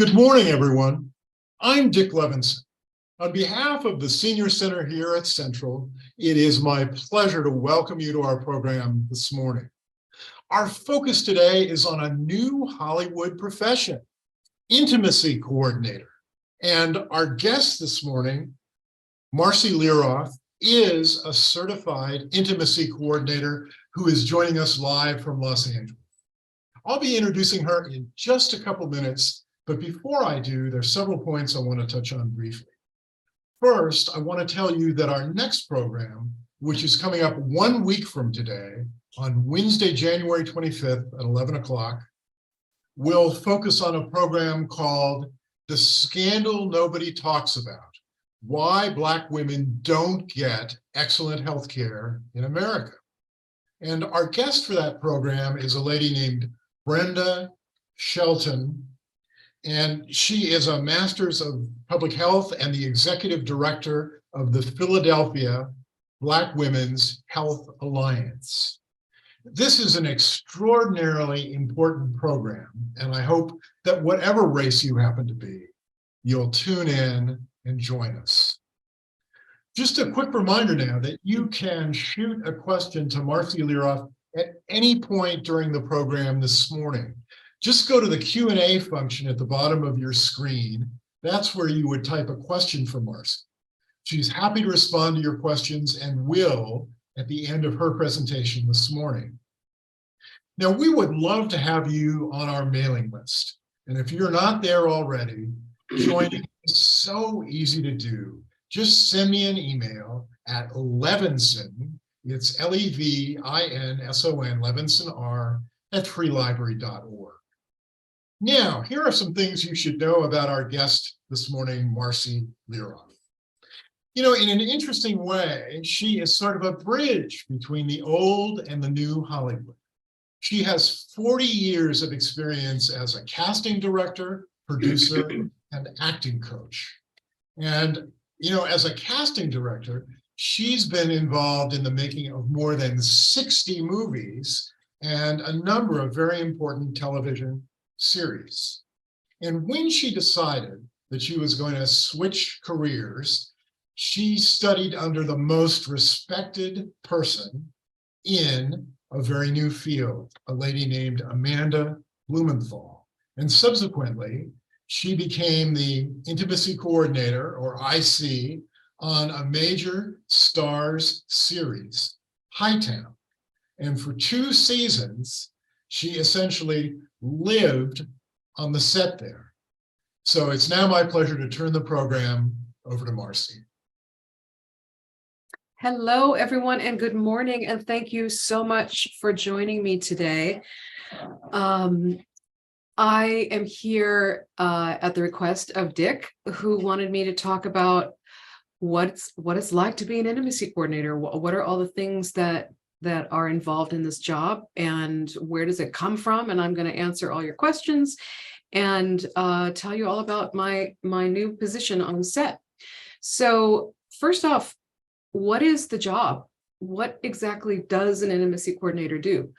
Good morning, everyone. I'm Dick Levinson. On behalf of the Senior Center here at Central, it is my pleasure to welcome you to our program this morning. Our focus today is on a new Hollywood profession, intimacy coordinator. And our guest this morning, Marci Liroff, is a certified intimacy coordinator who is joining us live from Los Angeles. I'll be introducing her in just a couple minutes. But before I do, there's several points I want to touch on briefly. First, I want to tell you that our next program, which is coming up 1 week from today, on Wednesday, January 25th at 11 o'clock, will focus on a program called The Scandal Nobody Talks About: Why Black Women Don't Get Excellent Health Care in America. And our guest for that program is a lady named Brenda Shelton, and she is a Master's of Public Health and the Executive Director of the Philadelphia Black Women's Health Alliance. This is an extraordinarily important program, and I hope that whatever race you happen to be, you'll tune in and join us. Just a quick reminder now that you can shoot a question to Marci Liroff at any point during the program this morning. Just go to the Q&A function at the bottom of your screen. That's where you would type a question for Marci. She's happy to respond to your questions and will at the end of her presentation this morning. Now, we would love to have you on our mailing list. And if you're not there already, joining is so easy to do. Just send me an email at Levinson, it's Levinson, Levinson, at freelibrary.org. Now, here are some things you should know about our guest this morning, Marci Liroff. You know, in an interesting way, she is sort of a bridge between the old and the new Hollywood. She has 40 years of experience as a casting director, producer, and acting coach. And, you know, as a casting director, she's been involved in the making of more than 60 movies and a number of very important television series. And when she decided that she was going to switch careers, she studied under the most respected person in a very new field, a lady named Amanda Blumenthal. And subsequently, she became the intimacy coordinator, or IC, on a major Starz series, Hightown. And for 2 seasons, she essentially lived on the set there. So it's now my pleasure to turn the program over to Marci. Hello, everyone, and good morning, and thank you so much for joining me today. I am here at the request of Dick, who wanted me to talk about what it's like to be an intimacy coordinator. What are all the things that are involved in this job, and where does it come from? And I'm going to answer all your questions and tell you all about my new position on set. So first off, what is the job? What exactly does an intimacy coordinator do?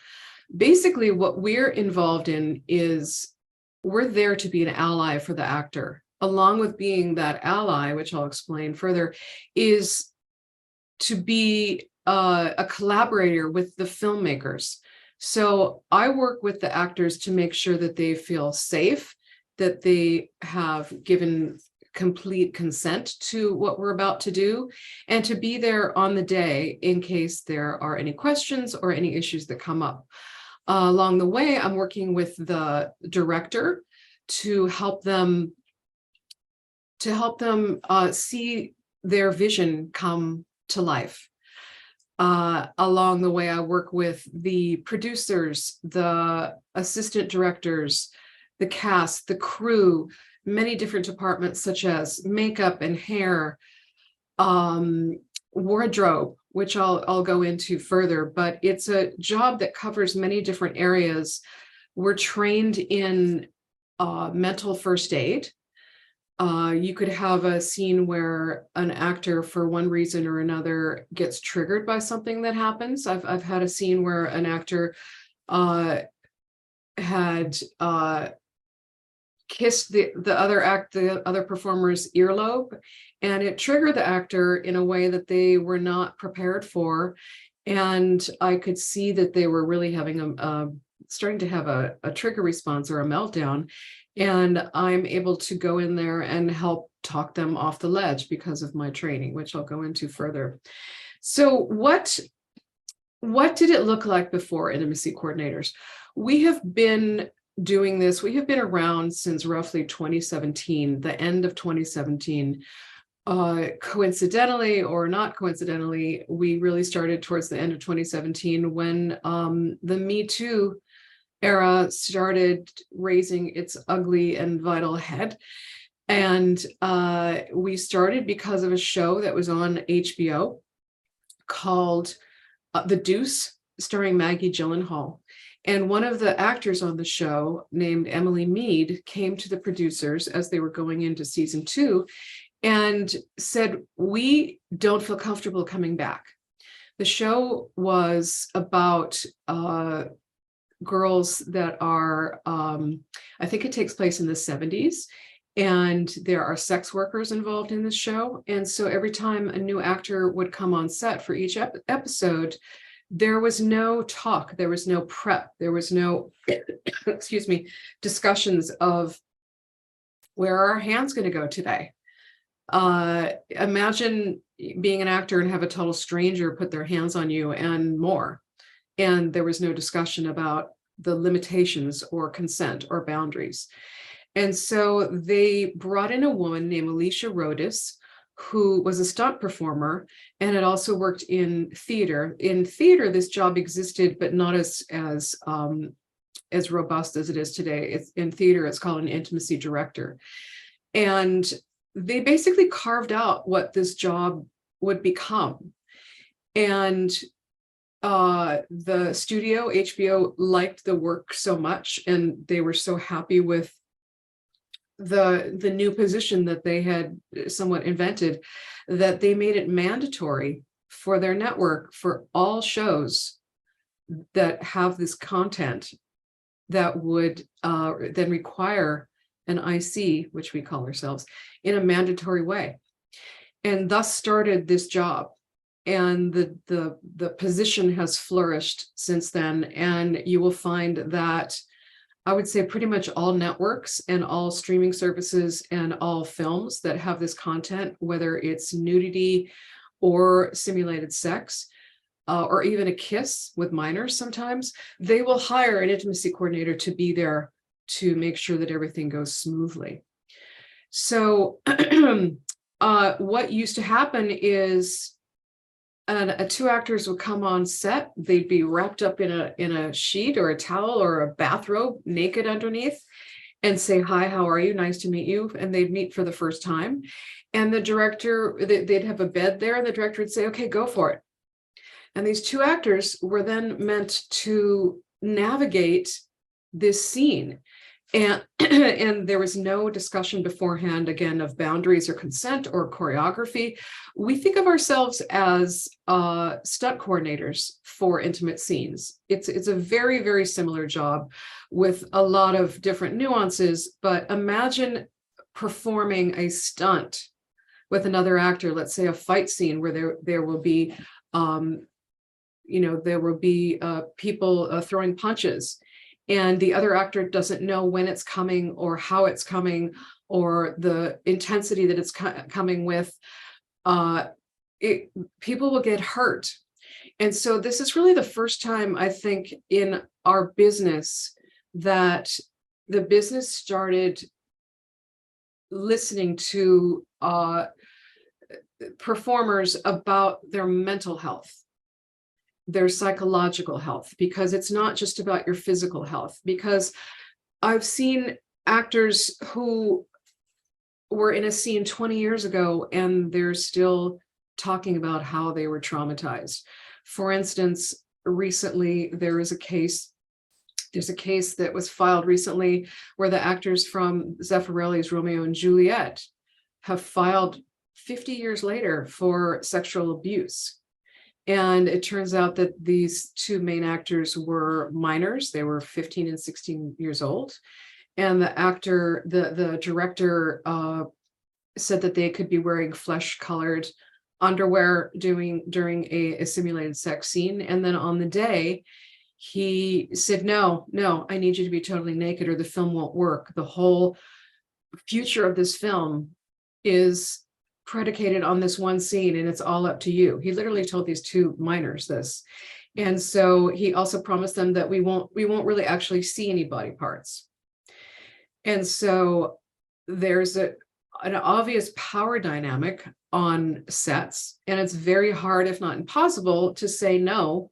Basically, what we're involved in is we're there to be an ally for the actor. Along with being that ally, which I'll explain further, is to be a collaborator with the filmmakers. So I work with the actors to make sure that they feel safe, that they have given complete consent to what we're about to do, and to be there on the day in case there are any questions or any issues that come up. Along the way, I'm working with the director to help them see their vision come to life. Along the way, I work with the producers, the assistant directors, the cast, the crew, many different departments such as makeup and hair, wardrobe, which I'll go into further, but it's a job that covers many different areas. We're trained in mental first aid. You could have a scene where an actor, for one reason or another, gets triggered by something that happens. I've had a scene where an actor had kissed the other performer's earlobe, and it triggered the actor in a way that they were not prepared for. And I could see that they were really having starting to have a trigger response or a meltdown. And I'm able to go in there and help talk them off the ledge because of my training, which I'll go into further. So what did it look like before intimacy coordinators? We have been doing this. We have been around since roughly 2017, the end of 2017. Coincidentally or not coincidentally, we really started towards the end of 2017 when the MeToo era started raising its ugly and vital head. And we started because of a show that was on HBO called The Deuce, starring Maggie Gyllenhaal. And one of the actors on the show, named Emily Mead, came to the producers as they were going into season 2 and said, "We don't feel comfortable coming back." The show was about girls that are, I think it takes place in the 70s, and there are sex workers involved in the show. And so every time a new actor would come on set for each episode, there was no talk, there was no prep, there was no, excuse me, discussions of where are our hands going to go today. Imagine being an actor and have a total stranger put their hands on you and more. And there was no discussion about the limitations or consent or boundaries. And so they brought in a woman named Alicia Rodis, who was a stunt performer and had also worked in theater. In theater, this job existed, but not as robust as it is today. In theater, it's called an intimacy director. And they basically carved out what this job would become. And the studio, HBO, liked the work so much, and they were so happy with the new position that they had somewhat invented, that they made it mandatory for their network for all shows that have this content that would then require an IC, which we call ourselves, in a mandatory way. And thus started this job. And the position has flourished since then. And you will find that I would say pretty much all networks and all streaming services and all films that have this content, whether it's nudity or simulated sex, or even a kiss with minors sometimes, they will hire an intimacy coordinator to be there to make sure that everything goes smoothly. So what used to happen is two actors would come on set. They'd be wrapped up in a sheet or a towel or a bathrobe, naked underneath, and say, "Hi, how are you? Nice to meet you." And they'd meet for the first time. And the director, they'd have a bed there, and the director would say, "Okay, go for it." And these two actors were then meant to navigate this scene. And, and there was no discussion beforehand, again, of boundaries or consent or choreography. We think of ourselves as stunt coordinators for intimate scenes. It's a very, very similar job with a lot of different nuances, but imagine performing a stunt with another actor, let's say a fight scene where there will be, there will be people throwing punches, and the other actor doesn't know when it's coming or how it's coming or the intensity that it's coming with. People will get hurt. And so this is really the first time, I think, in our business that the business started listening to performers about their mental health, their psychological health, because it's not just about your physical health. Because I've seen actors who were in a scene 20 years ago and they're still talking about how they were traumatized. For instance, recently there's a case that was filed recently where the actors from Zeffirelli's Romeo and Juliet have filed 50 years later for sexual abuse. And it turns out that these two main actors were minors. They were 15 and 16 years old. And the director said that they could be wearing flesh-colored underwear during a simulated sex scene. And then on the day, he said, no, I need you to be totally naked or the film won't work. The whole future of this film is predicated on this one scene and it's all up to you. He literally told these two minors this. And so he also promised them that we won't really actually see any body parts. And so there's an obvious power dynamic on sets, and it's very hard, if not impossible, to say no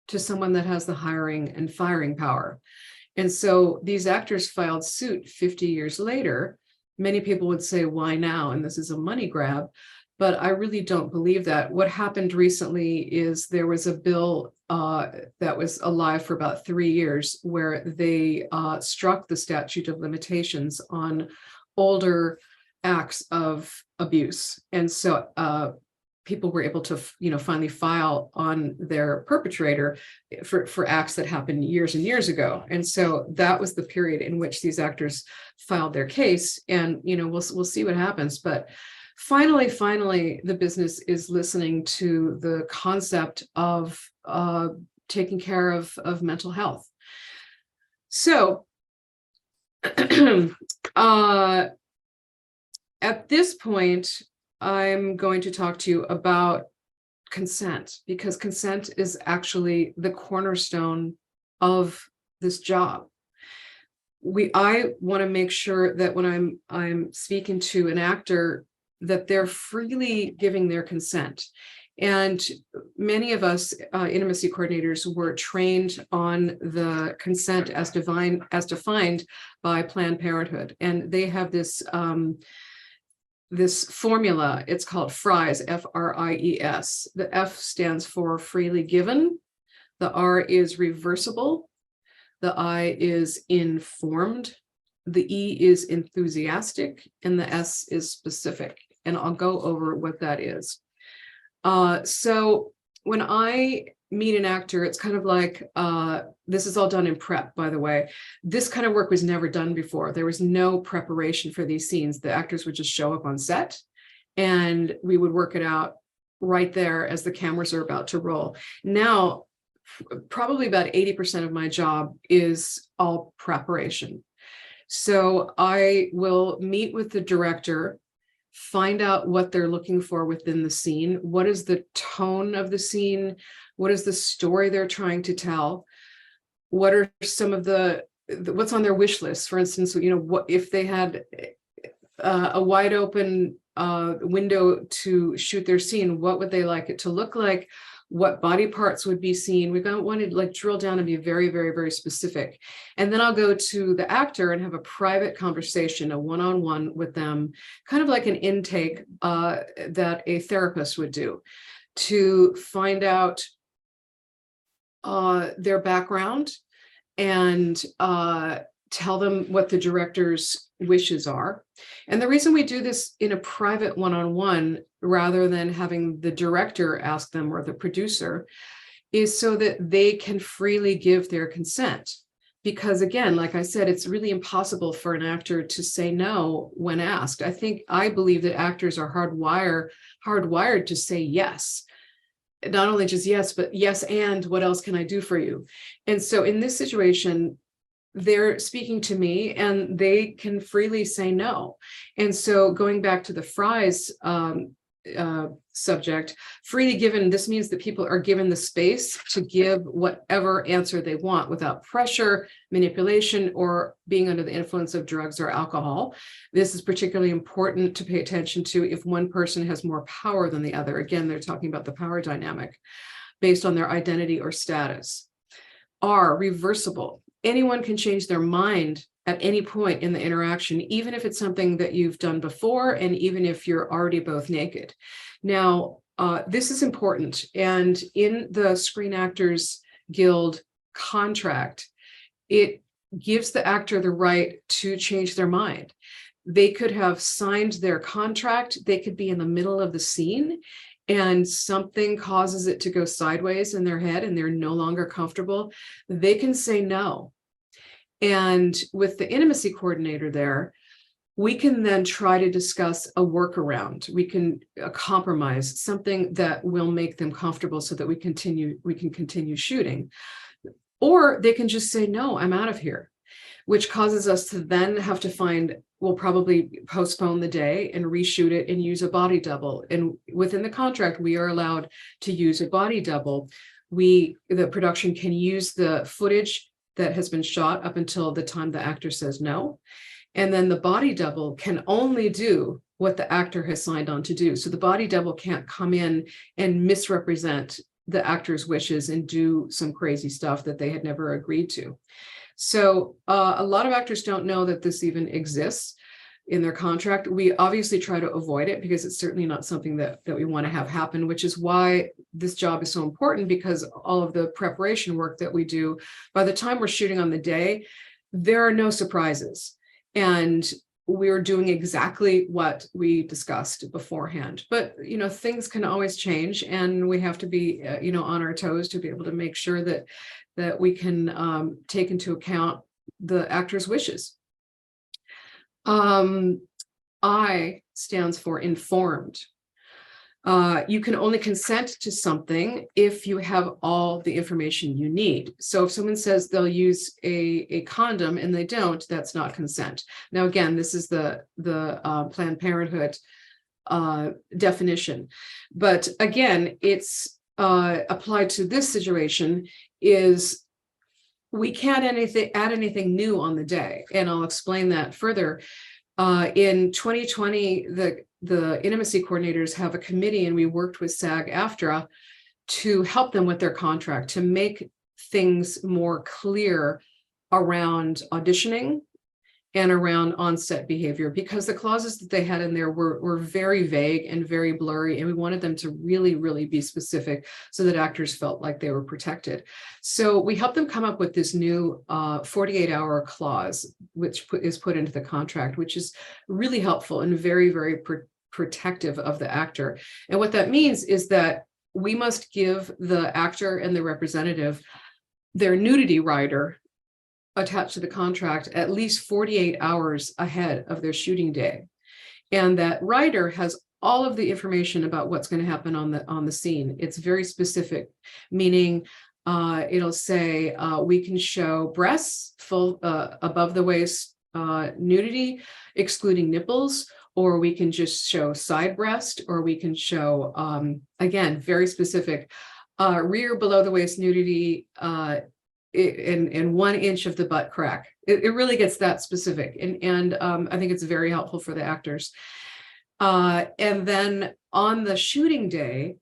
to someone that has the hiring and firing power. And so these actors filed suit 50 years later. Many people would say, why now? And this is a money grab. But I really don't believe that. What happened recently is there was a bill that was alive for about 3 years where they struck the statute of limitations on older acts of abuse. And so people were able to, finally file on their perpetrator for acts that happened years and years ago. And so that was the period in which these actors filed their case. And, we'll see what happens. But finally, the business is listening to the concept of taking care of mental health. So at this point, I'm going to talk to you about consent, because consent is actually the cornerstone of this job. I want to make sure that when I'm speaking to an actor, that they're freely giving their consent. And many of us intimacy coordinators were trained on the consent as defined by Planned Parenthood, and they have this this formula. It's called FRIES, F-R-I-E-S. The F stands for freely given. The R is reversible. The I is informed. The E is enthusiastic, and the S is specific. And I'll go over what that is. So when I meet an actor, it's kind of like, this is all done in prep, by the way. This kind of work was never done before. There was no preparation for these scenes. The actors would just show up on set and we would work it out right there as the cameras are about to roll. Now, probably about 80% of my job is all preparation. So I will meet with the director, find out what they're looking for within the scene. What is the tone of the scene? What is the story they're trying to tell? What are some of what's on their wish list? For instance, what if they had a wide open window to shoot their scene, what would they like it to look like? What body parts would be seen? We don't want to drill down and be very, very, very specific. And then I'll go to the actor and have a private conversation, a one-on-one with them, kind of like an intake that a therapist would do, to find out their background and tell them what the director's wishes are. And the reason we do this in a private one-on-one rather than having the director ask them or the producer is so that they can freely give their consent. Because again, like I said, it's really impossible for an actor to say no when asked. I believe that actors are hardwired to say yes. Not only just yes, but yes, and what else can I do for you? And so in this situation, they're speaking to me and they can freely say no. And so going back to the FRIES subject, freely given, this means that people are given the space to give whatever answer they want without pressure, manipulation, or being under the influence of drugs or alcohol. This is particularly important to pay attention to if one person has more power than the other. Again, they're talking about the power dynamic based on their identity or status. R, reversible. Anyone can change their mind at any point in the interaction, even if it's something that you've done before, and even if you're already both naked. Now, this is important. And in the Screen Actors Guild contract, it gives the actor the right to change their mind. They could have signed their contract. They could be in the middle of the scene and something causes it to go sideways in their head and they're no longer comfortable. They can say no. And with the intimacy coordinator there, we can then try to discuss a workaround. We can compromise, something that will make them comfortable so that we can continue shooting. Or they can just say, no, I'm out of here, which causes us to then have to we'll probably postpone the day and reshoot it and use a body double. And within the contract, we are allowed to use a body double. The production can use the footage that has been shot up until the time the actor says no. And then the body double can only do what the actor has signed on to do. So the body double can't come in and misrepresent the actor's wishes and do some crazy stuff that they had never agreed to. So a lot of actors don't know that this even exists in their contract. We obviously try to avoid it because it's certainly not something that we want to have happen, which is why this job is so important, because all of the preparation work that we do, by the time we're shooting on the day, there are no surprises. And we're doing exactly what we discussed beforehand. But, things can always change, and we have to be, on our toes to be able to make sure that we can take into account the actor's wishes. I stands for informed. You can only consent to something if you have all the information you need. So if someone says they'll use a condom and they don't, that's not consent. Now, again, this is the Planned Parenthood definition. But again, it's applied to this situation is we can't add anything new on the day. And I'll explain that further. In 2020, the intimacy coordinators have a committee, and we worked with SAG-AFTRA to help them with their contract, to make things more clear around auditioning and around on-set behavior, because the clauses that they had in there were very vague and very blurry, and we wanted them to really, really be specific so that actors felt like they were protected. So we helped them come up with this new 48-hour clause, which is put into the contract, which is really helpful and very, very protective of the actor. And what that means is that we must give the actor and the representative their nudity rider attached to the contract at least 48 hours ahead of their shooting day. And that rider has all of the information about what's going to happen on the scene. It's very specific, meaning it'll say we can show breasts, full above the waist nudity, excluding nipples, or we can just show side breast, or we can show, again, very specific, rear below the waist nudity, in 1 inch of the butt crack. It really gets that specific. And I think it's very helpful for the actors. And then on the shooting day,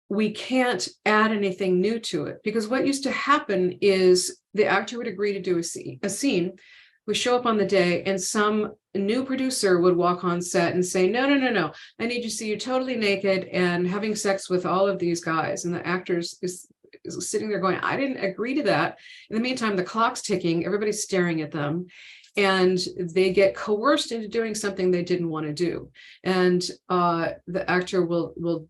we can't add anything new to it, because what used to happen is the actor would agree to do a scene, we show up on the day, and some new producer would walk on set and say, no, I need to see you totally naked and having sex with all of these guys. And the actors is sitting there going, I didn't agree to that. In the meantime, the clock's ticking, everybody's staring at them, and they get coerced into doing something they didn't want to do. And the actor will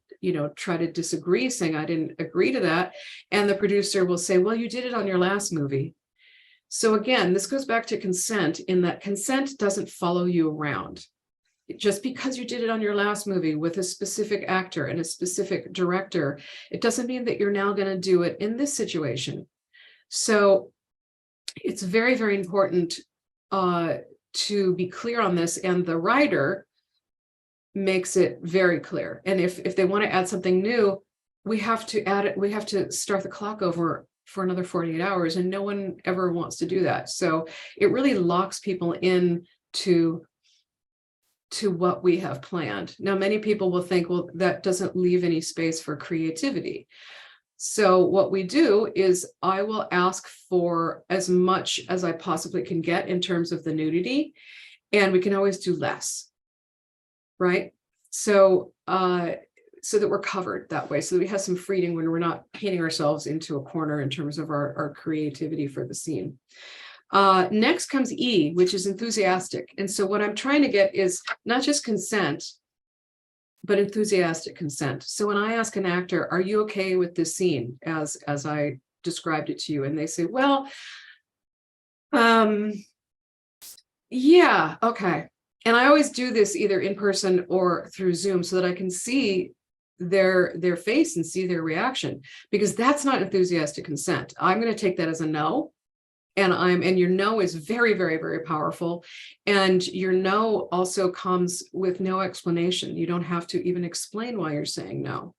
try to disagree, saying, I didn't agree to that. And the producer will say, well, you did it on your last movie. So again, this goes back to consent, in that consent doesn't follow you around. Just because you did it on your last movie with a specific actor and a specific director, it doesn't mean that you're now going to do it in this situation. So it's very, very important to be clear on this, and the writer makes it very clear. And if they want to add something new, we have to add it. We have to start the clock over for another 48 hours, and no one ever wants to do that. So it really locks people in to what we have planned. Now, many people will think, well, that doesn't leave any space for creativity. So what we do is I will ask for as much as I possibly can get in terms of the nudity, and we can always do less, right? So so that we're covered that way, so that we have some freedom when we're not painting ourselves into a corner in terms of our creativity for the scene. Next comes E, which is enthusiastic. And so what I'm trying to get is not just consent, but enthusiastic consent. So when I ask an actor, are you okay with this scene as I described it to you? And they say, well, Yeah, okay. And I always do this either in person or through Zoom so that I can see their face and see their reaction, because that's not enthusiastic consent. I'm going to take that as a no. And your no is very, very, very powerful. And your no also comes with no explanation. You don't have to even explain why you're saying no.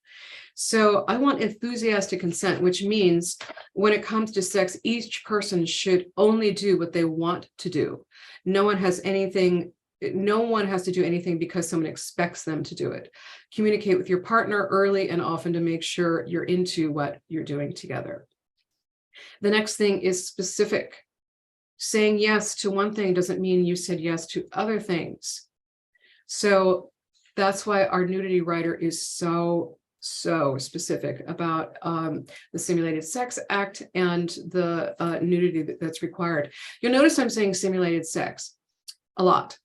So I want enthusiastic consent, which means when it comes to sex, each person should only do what they want to do. No one has to do anything because someone expects them to do it. Communicate with your partner early and often to make sure you're into what you're doing together. The next thing is specific. Saying yes to one thing doesn't mean you said yes to other things. So that's why our nudity writer is so specific about the Simulated Sex Act and the nudity that's required. You'll notice I'm saying simulated sex a lot.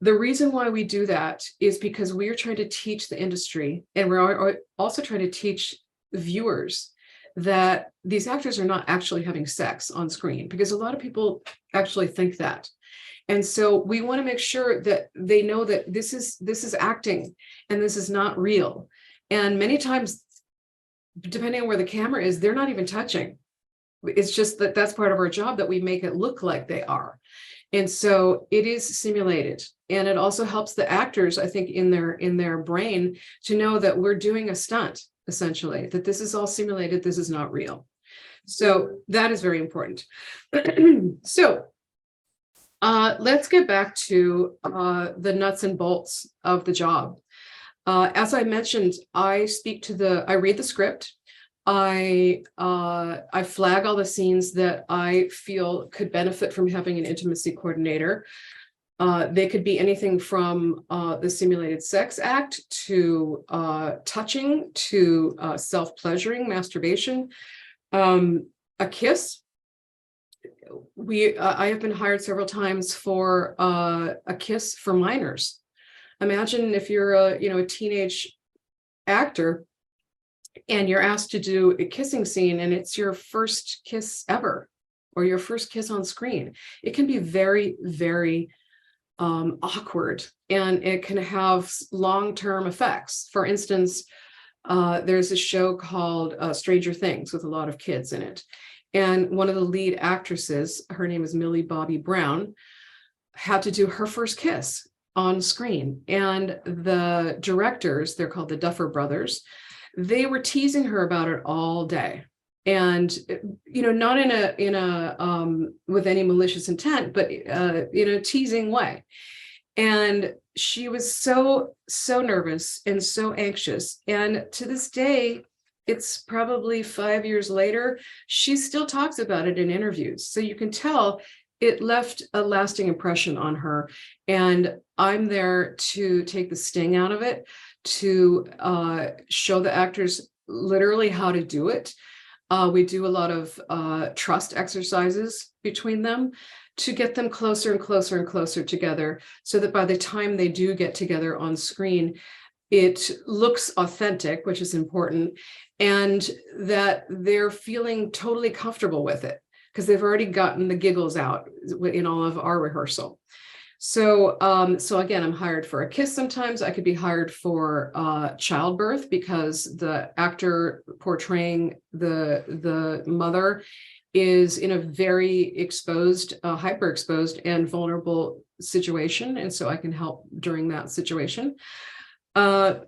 The reason why we do that is because we are trying to teach the industry, and we're also trying to teach viewers that these actors are not actually having sex on screen, because a lot of people actually think that. And so we want to make sure that they know that this is acting and this is not real. And many times, depending on where the camera is, they're not even touching. It's just that that's part of our job, that we make it look like they are. And so it is simulated. And it also helps the actors, I think, in their brain to know that we're doing a stunt, essentially, that this is all simulated, this is not real. So that is very important. So let's get back to the nuts and bolts of the job. As I mentioned, I read the script. I flag all the scenes that I feel could benefit from having an intimacy coordinator. They could be anything from the Simulated Sex Act to touching to self-pleasuring, masturbation, a kiss. I have been hired several times for a kiss for minors. Imagine if you're a teenage actor and you're asked to do a kissing scene and it's your first kiss ever, or your first kiss on screen. It can be very, very awkward, and it can have long-term effects. For instance, there's a show called Stranger Things with a lot of kids in it. And one of the lead actresses, her name is Millie Bobby Brown, had to do her first kiss on screen. And the directors, they're called the Duffer Brothers, they were teasing her about it all day. And, not in a with any malicious intent, but in a teasing way. And she was so nervous and so anxious. And to this day, it's probably 5 years later, she still talks about it in interviews. So you can tell it left a lasting impression on her. And I'm there to take the sting out of it, to show the actors literally how to do it. We do a lot of trust exercises between them to get them closer and closer and closer together, so that by the time they do get together on screen, it looks authentic, which is important, and that they're feeling totally comfortable with it because they've already gotten the giggles out in all of our rehearsal. So again, I'm hired for a kiss sometimes. I could be hired for childbirth, because the actor portraying the mother is in a very exposed, hyperexposed and vulnerable situation. And so I can help during that situation. I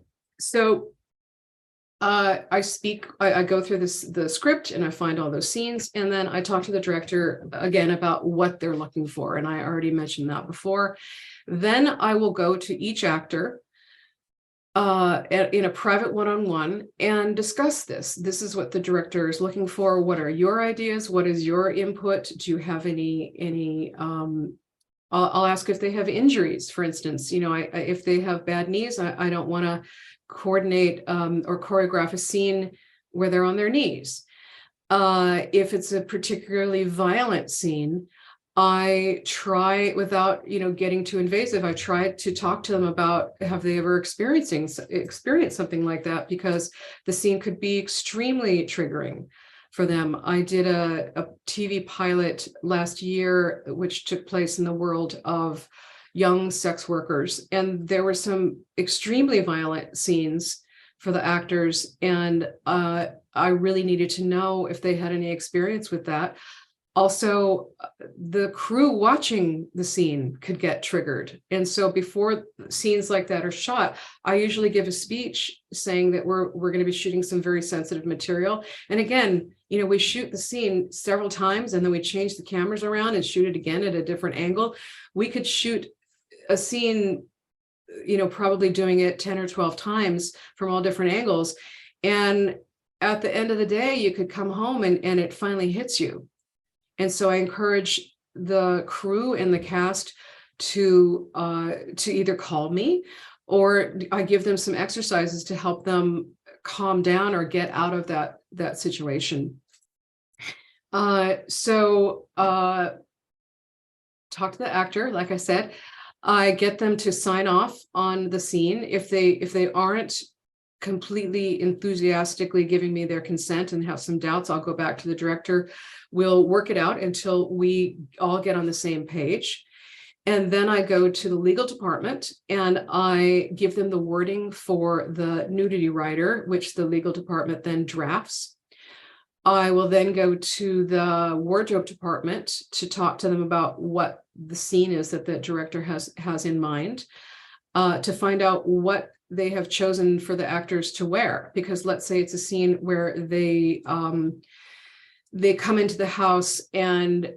go through the script and I find all those scenes, and then I talk to the director again about what they're looking for. And I already mentioned that before. Then I will go to each actor in a private one-on-one and discuss this. This is what the director is looking for. What are your ideas? What is your input? Do you have any I'll ask if they have injuries, for instance. If they have bad knees, I don't want to coordinate or choreograph a scene where they're on their knees. If it's a particularly violent scene, I try, without getting too invasive, I try to talk to them about, have they ever experienced something like that, because the scene could be extremely triggering. for them. I did a TV pilot last year, which took place in the world of young sex workers. And there were some extremely violent scenes for the actors. And I really needed to know if they had any experience with that. Also, the crew watching the scene could get triggered. And so before scenes like that are shot, I usually give a speech saying that we're going to be shooting some very sensitive material. And again, we shoot the scene several times and then we change the cameras around and shoot it again at a different angle. We could shoot a scene, probably doing it 10 or 12 times from all different angles. And at the end of the day, you could come home and it finally hits you. And so I encourage the crew and the cast to either call me, or I give them some exercises to help them calm down or get out of that situation. So talk to the actor, like I said. I get them to sign off on the scene. If they aren't completely enthusiastically giving me their consent and have some doubts, I'll go back to the director. We'll work it out until we all get on the same page. And then I go to the legal department and I give them the wording for the nudity rider, which the legal department then drafts. I will then go to the wardrobe department to talk to them about what the scene is that the director has in mind, to find out what they have chosen for the actors to wear. Because let's say it's a scene where they come into the house and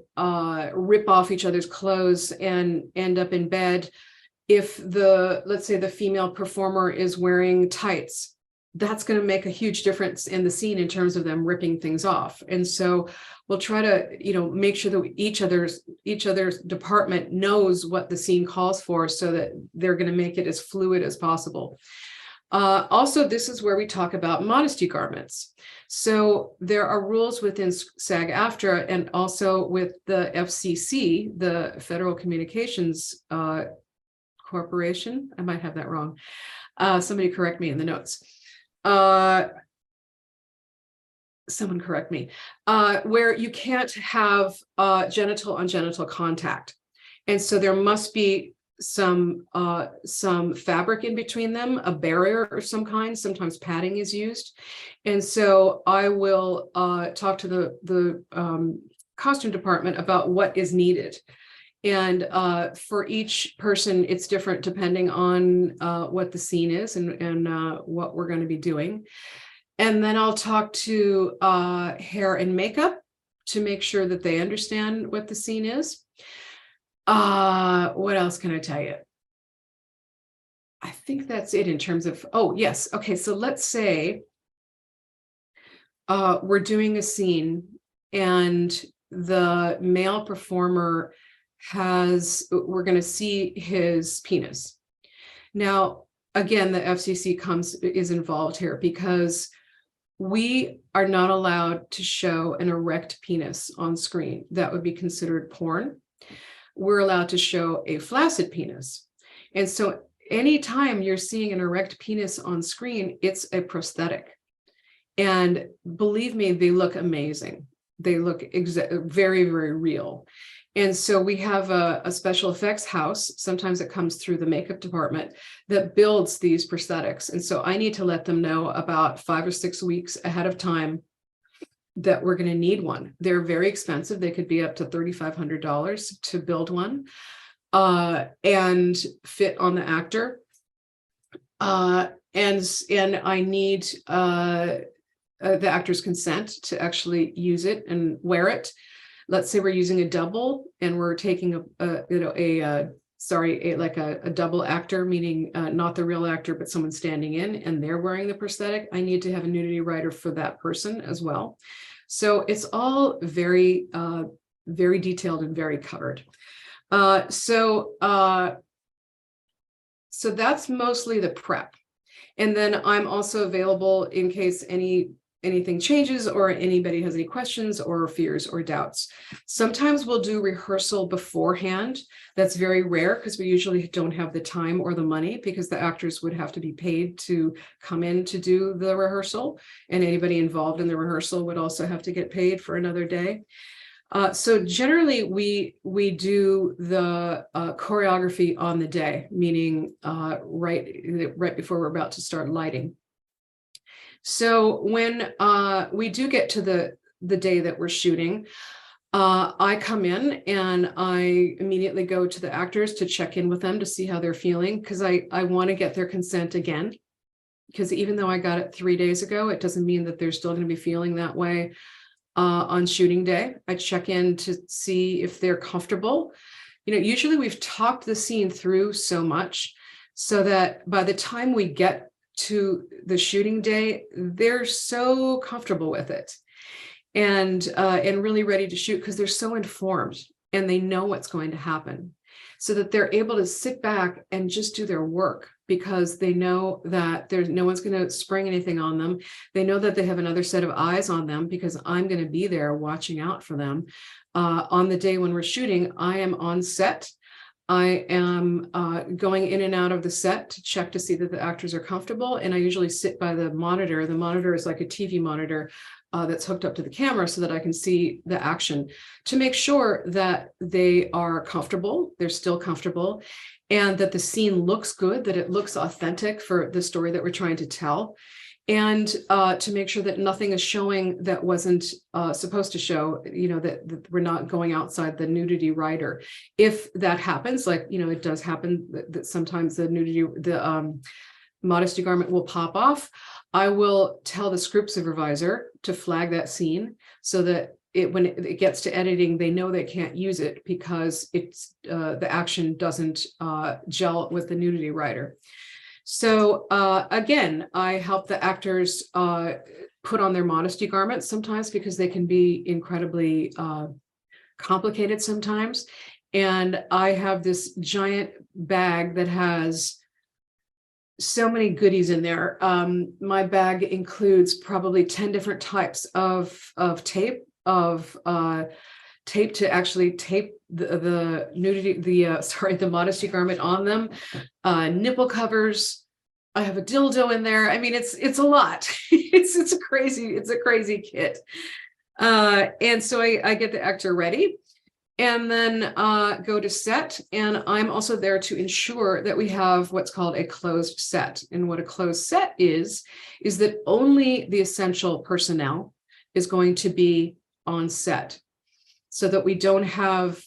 rip off each other's clothes and end up in bed. If let's say the female performer is wearing tights, that's going to make a huge difference in the scene in terms of them ripping things off. And so we'll try to, make sure that each other's department knows what the scene calls for, so that they're going to make it as fluid as possible. Also, this is where we talk about modesty garments. So there are rules within SAG-AFTRA and also with the FCC, the Federal Communications Corporation. I might have that wrong. Somebody correct me in the notes. Someone correct me. Where you can't have genital on genital contact. And so there must be some fabric in between them, a barrier of some kind. Sometimes padding is used. And so I will talk to the costume department about what is needed. And for each person, it's different depending on what the scene is and what we're going to be doing. And then I'll talk to hair and makeup to make sure that they understand what the scene is. What else can I tell you? I think that's it in terms of, oh, yes. Okay, so let's say we're doing a scene and the male performer we're going to see his penis. Now, again, the FCC is involved here because we are not allowed to show an erect penis on screen. That would be considered porn. We're allowed to show a flaccid penis. And so anytime you're seeing an erect penis on screen, it's a prosthetic. And believe me, they look amazing. They look very, very real. And so we have a special effects house. Sometimes it comes through the makeup department that builds these prosthetics. And so I need to let them know about 5 or 6 weeks ahead of time that we're going to need one. They're very expensive. They could be up to $3,500 to build one and fit on the actor. And I need the actor's consent to actually use it and wear it. Let's say we're using a double and we're taking a double actor, meaning not the real actor, but someone standing in, and they're wearing the prosthetic. I need to have a nudity rider for that person as well. So it's all very, very detailed and very covered. So that's mostly the prep. And then I'm also available in case any anything changes or anybody has any questions or fears or doubts. Sometimes we'll do rehearsal beforehand. That's very rare because we usually don't have the time or the money, because the actors would have to be paid to come in to do the rehearsal, and anybody involved in the rehearsal would also have to get paid for another day. So generally we do the choreography on the day, meaning right before we're about to start lighting. So when we do get to the day that we're shooting, I come in and I immediately go to the actors to check in with them to see how they're feeling, because I want to get their consent again. Because even though I got it 3 days ago, it doesn't mean that they're still going to be feeling that way on shooting day. I check in to see if they're comfortable. Usually we've talked the scene through so much so that by the time we get to the shooting day, they're so comfortable with it and really ready to shoot, because they're so informed and they know what's going to happen, so that they're able to sit back and just do their work, because they know that there's no one's going to spring anything on them. They know that they have another set of eyes on them, because I'm going to be there watching out for them. On the day when we're shooting, I am on set. I am going in and out of the set to check to see that the actors are comfortable. And I usually sit by the monitor. The monitor is like a TV monitor that's hooked up to the camera, so that I can see the action, to make sure that they are comfortable, they're still comfortable, and that the scene looks good, that it looks authentic for the story that we're trying to tell, and to make sure that nothing is showing that wasn't supposed to show, that we're not going outside the nudity rider. If that happens, like, it does happen that sometimes the modesty garment will pop off, I will tell the script supervisor to flag that scene, so that when it gets to editing, they know they can't use it, because it's the action doesn't gel with the nudity rider. So again, I help the actors put on their modesty garments sometimes, because they can be incredibly complicated sometimes. And I have this giant bag that has so many goodies in there. My bag includes probably 10 different types of tape, tape to actually tape the nudity, the modesty garment on them, nipple covers. I have a dildo in there. I mean, it's a lot. it's a crazy kit. And so I get the actor ready, and then go to set. And I'm also there to ensure that we have what's called a closed set. And what a closed set is that only the essential personnel is going to be on set, so that we don't have,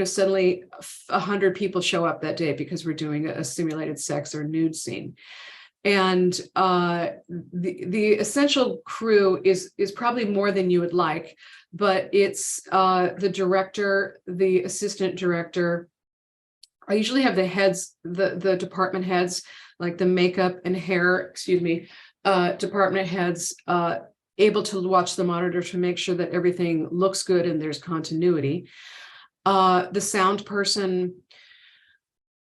suddenly 100 people show up that day because we're doing a simulated sex or nude scene. And the essential crew is probably more than you would like, but it's the director, the assistant director. I usually have the heads, the department heads, like the makeup and hair, department heads, able to watch the monitor to make sure that everything looks good and there's continuity. The sound person,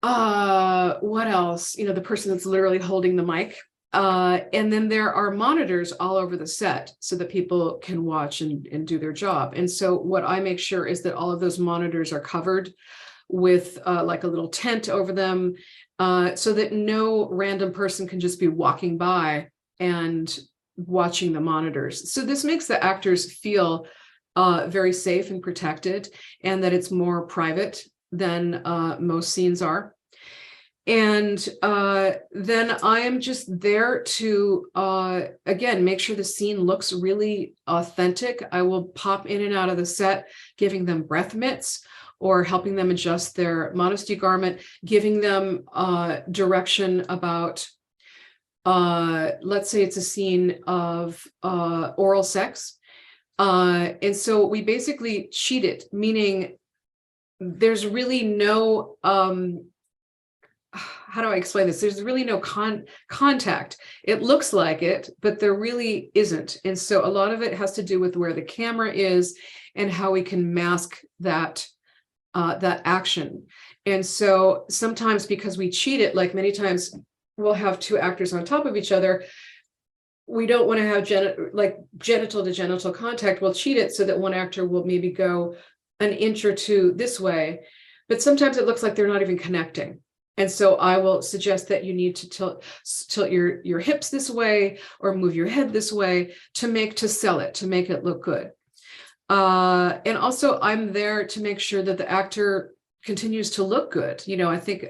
what else? The person that's literally holding the mic. And then there are monitors all over the set so that people can watch and do their job. And so what I make sure is that all of those monitors are covered with like a little tent over them, so that no random person can just be walking by and watching the monitors. So this makes the actors feel very safe and protected, and that it's more private than most scenes are. And then I am just there to, again, make sure the scene looks really authentic. I will pop in and out of the set, giving them breath mints or helping them adjust their modesty garment, giving them direction about, let's say it's a scene of oral sex. And so we basically cheat it, meaning there's really no, how do I explain this? There's really no contact. It looks like it, but there really isn't. And so a lot of it has to do with where the camera is and how we can mask that action. And so sometimes, because we cheat it, like many times we'll have two actors on top of each other, we don't want to have genital to genital contact. We'll cheat it so that one actor will maybe go an inch or two this way, but sometimes it looks like they're not even connecting. And so I will suggest that you need to tilt your hips this way or move your head this way to make it look good. And also I'm there to make sure that the actor continues to look good. I think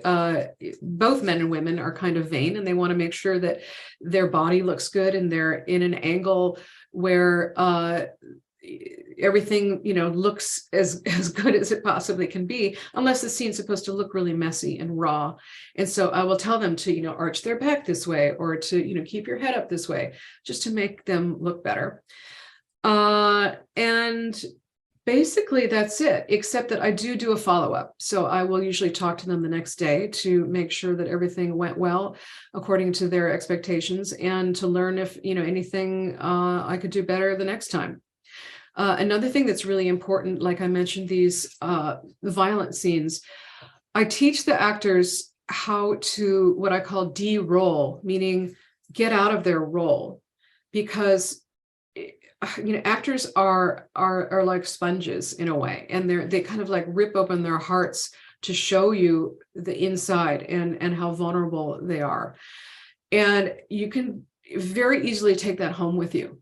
both men and women are kind of vain, and they want to make sure that their body looks good and they're in an angle where everything looks as good as it possibly can be, unless the scene's supposed to look really messy and raw. And so I will tell them to arch their back this way, or to keep your head up this way, just to make them look better. And basically that's it, except that I do a follow-up. So I will usually talk to them the next day to make sure that everything went well according to their expectations, and to learn if anything I could do better the next time. Another thing that's really important, like I mentioned, these violent scenes, I teach the actors how to what I call de-role, meaning get out of their role, because actors are like sponges in a way, and they kind of like rip open their hearts to show you the inside and how vulnerable they are. And you can very easily take that home with you.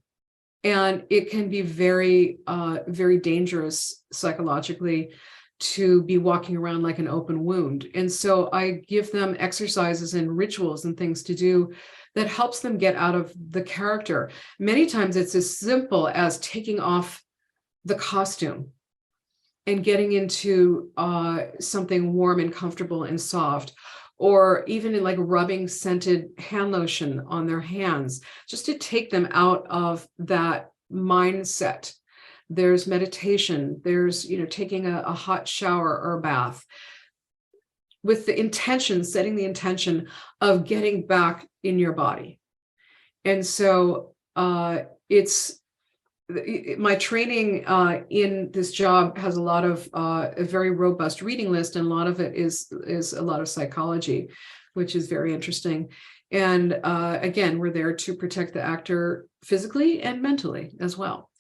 And it can be very, very dangerous psychologically to be walking around like an open wound. And so I give them exercises and rituals and things to do that helps them get out of the character. Many times it's as simple as taking off the costume and getting into something warm and comfortable and soft, or even like rubbing scented hand lotion on their hands, just to take them out of that mindset. There's meditation, there's, taking a hot shower or a bath with the intention, setting the intention of getting back in your body. And so it's my training in this job has a lot of a very robust reading list, and a lot of it is a lot of psychology, which is very interesting. And again, we're there to protect the actor physically and mentally as well.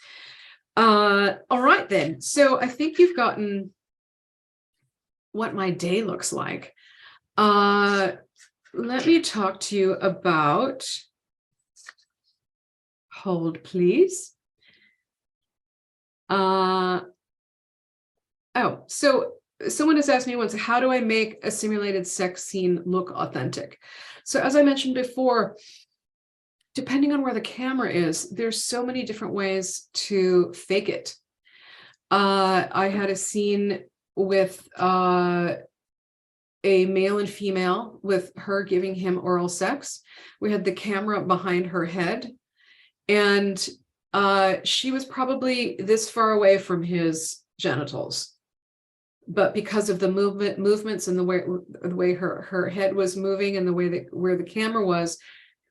All right, then. So I think you've gotten what my day looks like. Let me talk to you about, hold please. So someone has asked me once, how do I make a simulated sex scene look authentic? So as I mentioned before, depending on where the camera is, there's so many different ways to fake it. I had a scene with a male and female, with her giving him oral sex. We had the camera behind her head, and she was probably this far away from his genitals, but because of the movements and the way her head was moving, and the way where the camera was,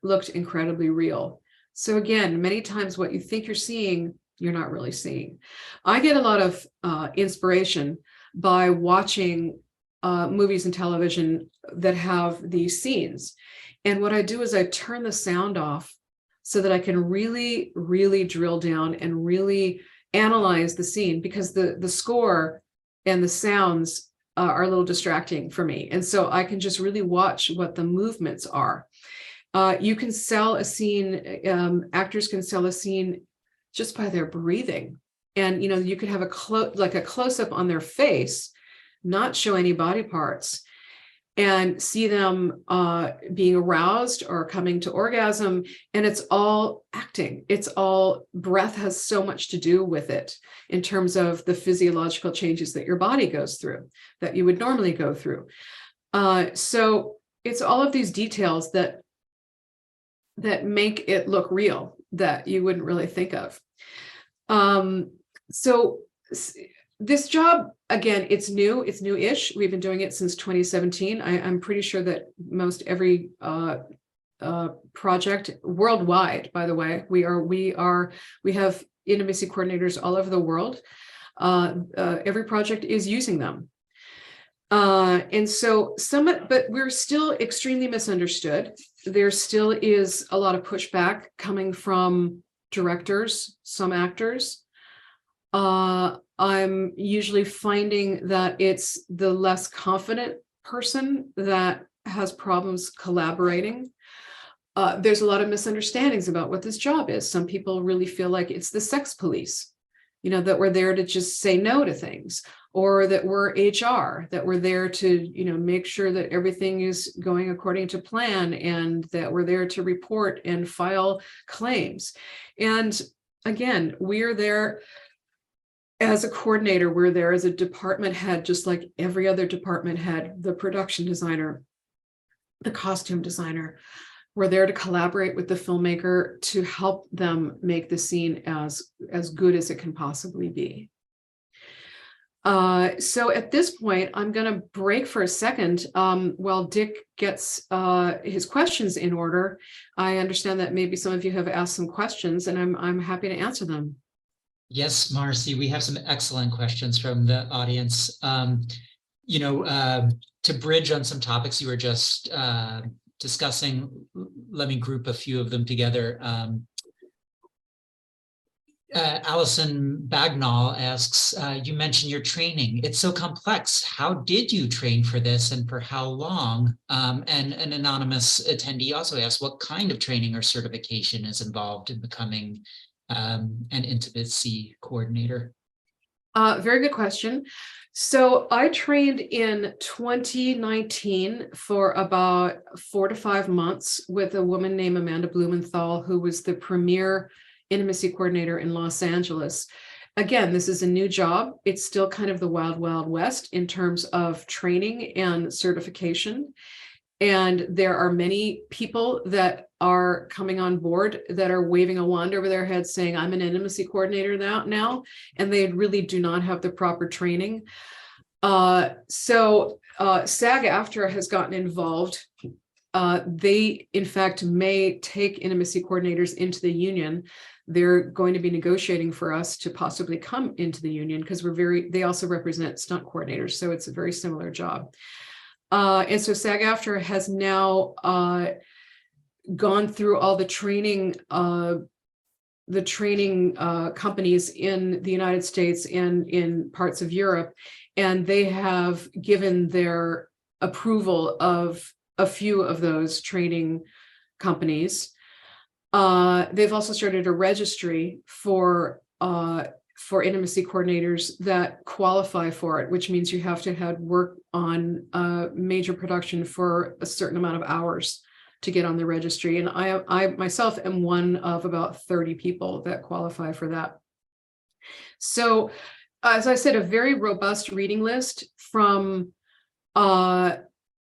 looked incredibly real. So again, many times what you think you're seeing, you're not really seeing. I get a lot of inspiration by watching movies and television that have these scenes. And what I do is I turn the sound off so that I can really, really drill down and really analyze the scene, because the score and the sounds are a little distracting for me. And so I can just really watch what the movements are. You can sell a scene, actors can sell a scene just by their breathing. And, you could have a close-up on their face, not show any body parts, and see them being aroused or coming to orgasm. And it's all acting. It's all, breath has so much to do with it in terms of the physiological changes that your body goes through, that you would normally go through. So it's all of these details that make it look real, that you wouldn't really think of. So this job, again, it's new-ish. We've been doing it since 2017. I'm pretty sure that most every project worldwide, by the way, we have intimacy coordinators all over the world. Every project is using them. And so but we're still extremely misunderstood. There still is a lot of pushback coming from directors, some actors. I'm usually finding that it's the less confident person that has problems collaborating. There's a lot of misunderstandings about what this job is. Some people really feel like it's the sex police, that we're there to just say no to things, or that we're HR, that we're there to, make sure that everything is going according to plan, and that we're there to report and file claims. And again, we're there as a coordinator, we're there as a department head, just like every other department head, the production designer, the costume designer. We're there to collaborate with the filmmaker to help them make the scene as good as it can possibly be. So at this point, I'm going to break for a second while Dick gets his questions in order. I understand that maybe some of you have asked some questions, and I'm happy to answer them. Yes, Marci, we have some excellent questions from the audience. To bridge on some topics you were just discussing, let me group a few of them together. Allison Bagnall asks, you mentioned your training. It's so complex. How did you train for this, and for how long? And an anonymous attendee also asks, what kind of training or certification is involved in becoming an intimacy coordinator? Very good question. So I trained in 2019 for about 4 to 5 months with a woman named Amanda Blumenthal, who was the premier intimacy coordinator in Los Angeles. Again, this is a new job. It's still kind of the wild, wild west in terms of training and certification. And there are many people that are coming on board that are waving a wand over their head saying, I'm an intimacy coordinator now, and they really do not have the proper training. So SAG-AFTRA has gotten involved. They, in fact, may take intimacy coordinators into the union. They're going to be negotiating for us to possibly come into the union because they also represent stunt coordinators. So it's a very similar job. And so SAG-AFTRA has now gone through all the training companies in the United States and in parts of Europe, and they have given their approval of a few of those training companies. They've also started a registry for intimacy coordinators that qualify for it, which means you have to have work on major production for a certain amount of hours to get on the registry. And I myself am one of about 30 people that qualify for that. So, as I said, a very robust reading list from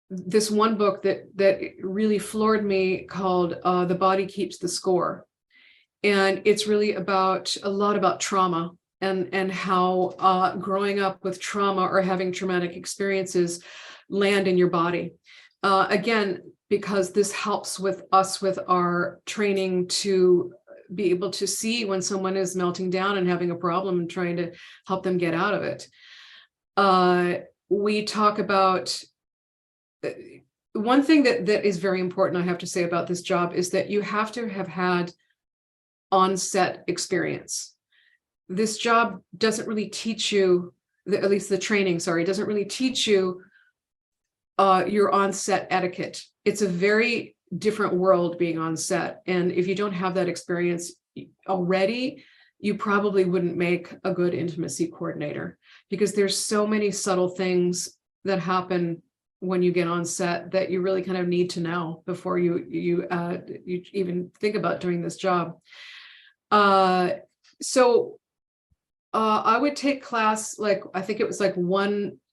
this one book that really floored me called The Body Keeps the Score. And it's really a lot about trauma and how growing up with trauma or having traumatic experiences land in your body. Again, because this helps with us with our training to be able to see when someone is melting down and having a problem and trying to help them get out of it. We talk about one thing that is very important, I have to say, about this job is that you have to have had on-set experience. This job doesn't really teach you, at least the training, doesn't really teach you your on-set etiquette. It's a very different world being on set. And if you don't have that experience already, you probably wouldn't make a good intimacy coordinator, because there's so many subtle things that happen when you get on set that you really kind of need to know before you even think about doing this job. So I would take class, I think it was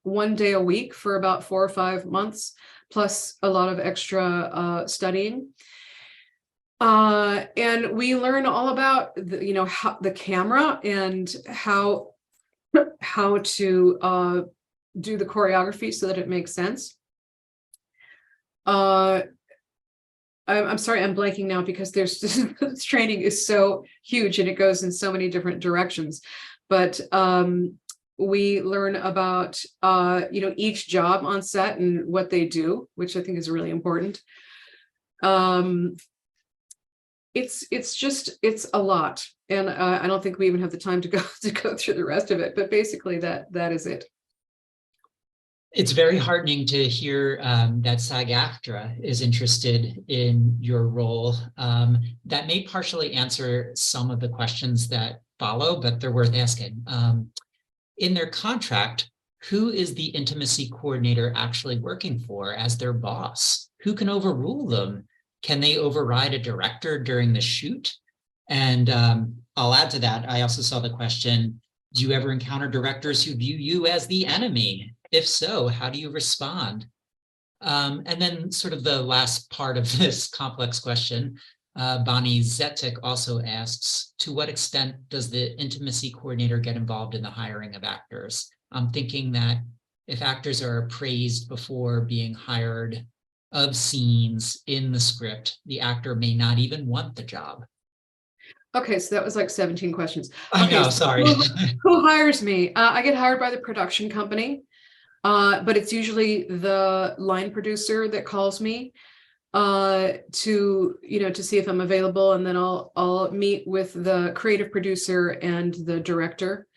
one day a week for about 4 or 5 months, plus a lot of extra studying. And we learn all about the camera and how to do the choreography so that it makes sense. I'm sorry, I'm blanking now because this training is so huge and it goes in so many different directions. But we learn about, each job on set and what they do, which I think is really important. It's a lot. And I don't think we even have the time to go through the rest of it, but basically that is it. It's very heartening to hear that SAG-AFTRA is interested in your role. That may partially answer some of the questions that follow, but they're worth asking. In their contract, who is the intimacy coordinator actually working for as their boss? Who can overrule them? Can they override a director during the shoot? And I'll add to that, I also saw the question, do you ever encounter directors who view you as the enemy? If so, how do you respond? And then sort of the last part of this complex question, Bonnie Zetik also asks, to what extent does the intimacy coordinator get involved in the hiring of actors? I'm thinking that if actors are appraised before being hired of scenes in the script, the actor may not even want the job. Okay, so that was like 17 questions. I know, so sorry. Who hires me? I get hired by the production company, but it's usually the line producer that calls me to see if I'm available, and then I'll meet with the creative producer and the director.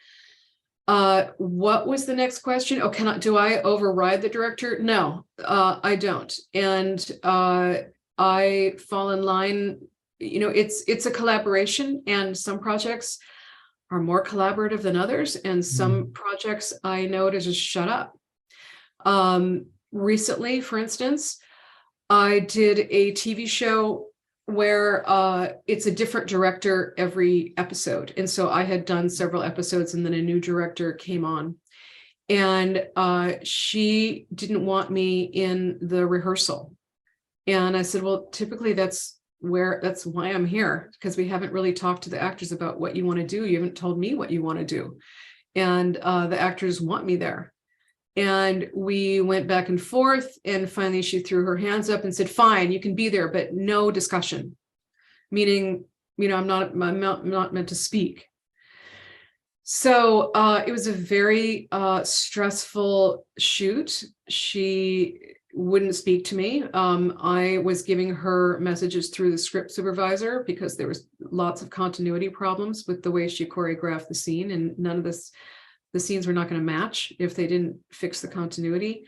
What was the next question? Oh, do I override the director? No, I don't. And I fall in line. It's a collaboration, and some projects are more collaborative than others, and some projects I know to just shut up. Recently, for instance, I did a TV show where it's a different director every episode. And so I had done several episodes, and then a new director came on, and she didn't want me in the rehearsal. And I said, well, typically that's why I'm here, because we haven't really talked to the actors about what you want to do. You haven't told me what you want to do. And the actors want me there. And we went back and forth, and finally she threw her hands up and said, fine, you can be there, but no discussion. Meaning, I'm not meant to speak. So it was a very stressful shoot. She wouldn't speak to me. I was giving her messages through the script supervisor, because there was lots of continuity problems with the way she choreographed the scene, and the scenes were not going to match if they didn't fix the continuity.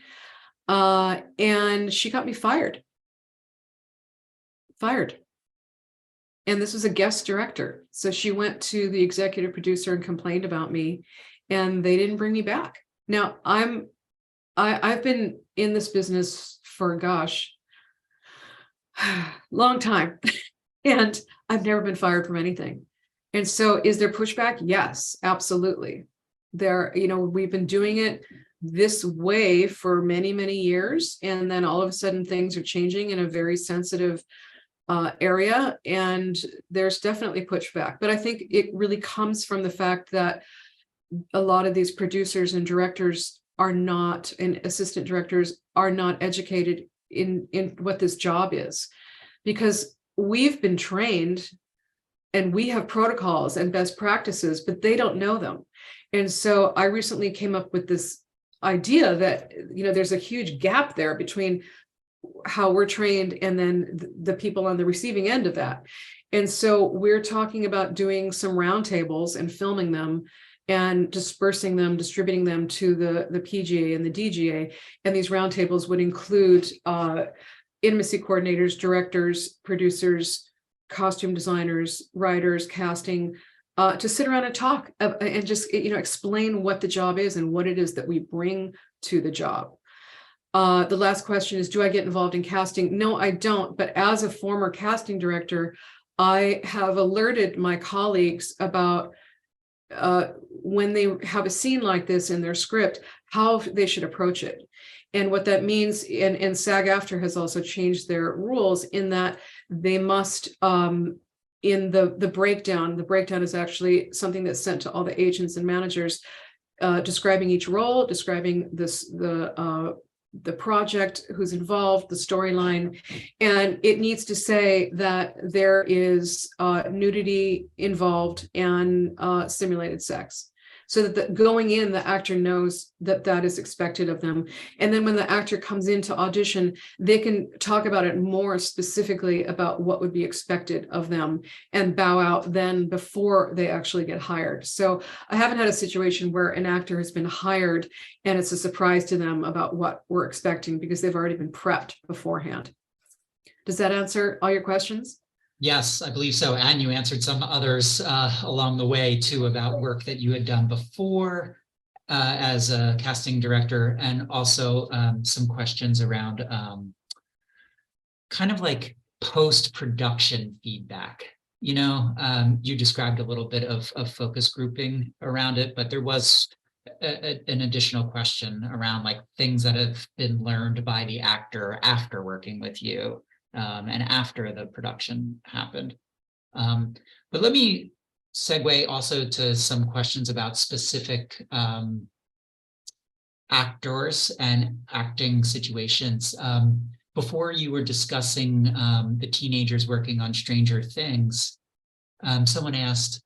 And she got me fired. And this was a guest director. So she went to the executive producer and complained about me, and they didn't bring me back. Now I've been in this business for, long time, and I've never been fired from anything. And so is there pushback? Yes, absolutely. We've been doing it this way for many, many years. And then all of a sudden things are changing in a very sensitive area. And there's definitely pushback. But I think it really comes from the fact that a lot of these producers and directors and assistant directors are not educated in what this job is, because we've been trained and we have protocols and best practices, but they don't know them. And so I recently came up with this idea that, there's a huge gap there between how we're trained and then the people on the receiving end of that. And so we're talking about doing some roundtables and filming them and dispersing them, distributing them to the PGA and the DGA. And these roundtables would include intimacy coordinators, directors, producers, costume designers, writers, casting, to sit around and talk and just, explain what the job is and what it is that we bring to the job. The last question is, do I get involved in casting? No, I don't. But as a former casting director, I have alerted my colleagues about when they have a scene like this in their script, how they should approach it. And what that means, and SAG-AFTRA has also changed their rules in that they must, in the breakdown is actually something that's sent to all the agents and managers, describing each role, describing the project, who's involved, the storyline, and it needs to say that there is nudity involved and simulated sex. so that going in, the actor knows that that is expected of them. And then when the actor comes in to audition, they can talk about it more specifically about what would be expected of them and bow out then before they actually get hired. So I haven't had a situation where an actor has been hired and it's a surprise to them about what we're expecting because they've already been prepped beforehand. Does that answer all your questions? Yes, I believe so. And you answered some others along the way too about work that you had done before as a casting director, and also some questions around kind of like post-production feedback. You know, you described a little bit of focus grouping around it, but there was an additional question around like things that have been learned by the actor after working with you. And after the production happened. But let me segue also to some questions about specific actors and acting situations. Before you were discussing the teenagers working on Stranger Things, someone asked,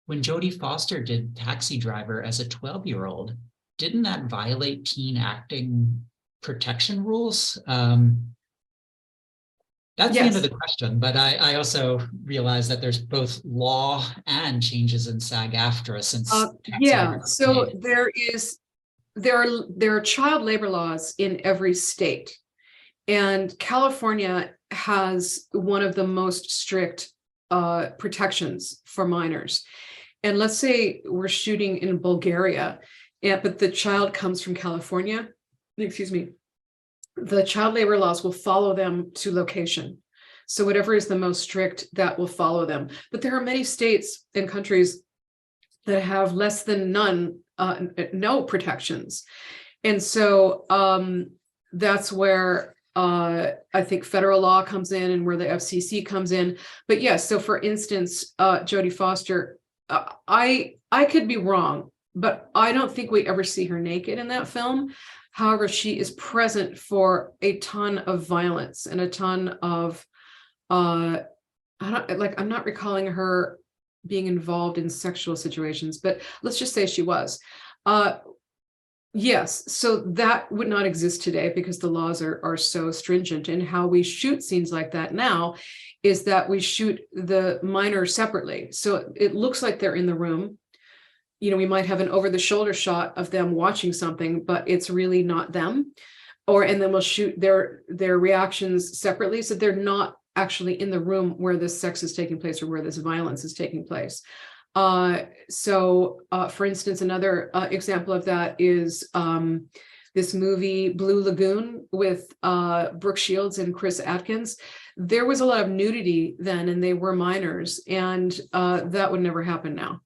when Jodie Foster did Taxi Driver as a 12-year-old, didn't that violate teen acting protection rules? That's the end of the question, but I also realize that there's both law and changes in SAG-AFTRA since. Yeah, so there are child labor laws in every state, and California has one of the most strict protections for minors. And let's say we're shooting in Bulgaria, but the child comes from California. Excuse me. The child labor laws will follow them to location. So whatever is the most strict, that will follow them. But there are many states and countries that have less than no protections. And so that's where I think federal law comes in and where the FCC comes in. But yes, so for instance, Jodie Foster, I could be wrong, but I don't think we ever see her naked in that film. However, she is present for a ton of violence and a ton of, I'm not recalling her being involved in sexual situations, but let's just say she was. Yes, so that would not exist today because the laws are so stringent. And how we shoot scenes like that now is that we shoot the minor separately. So it looks like they're in the room. You know, we might have an over-the-shoulder shot of them watching something, but it's really not them. And then we'll shoot their reactions separately, so they're not actually in the room where this sex is taking place or where this violence is taking place. For instance, another example of that is this movie Blue Lagoon with Brooke Shields and Chris Atkins. There was a lot of nudity then, and they were minors, and that would never happen now.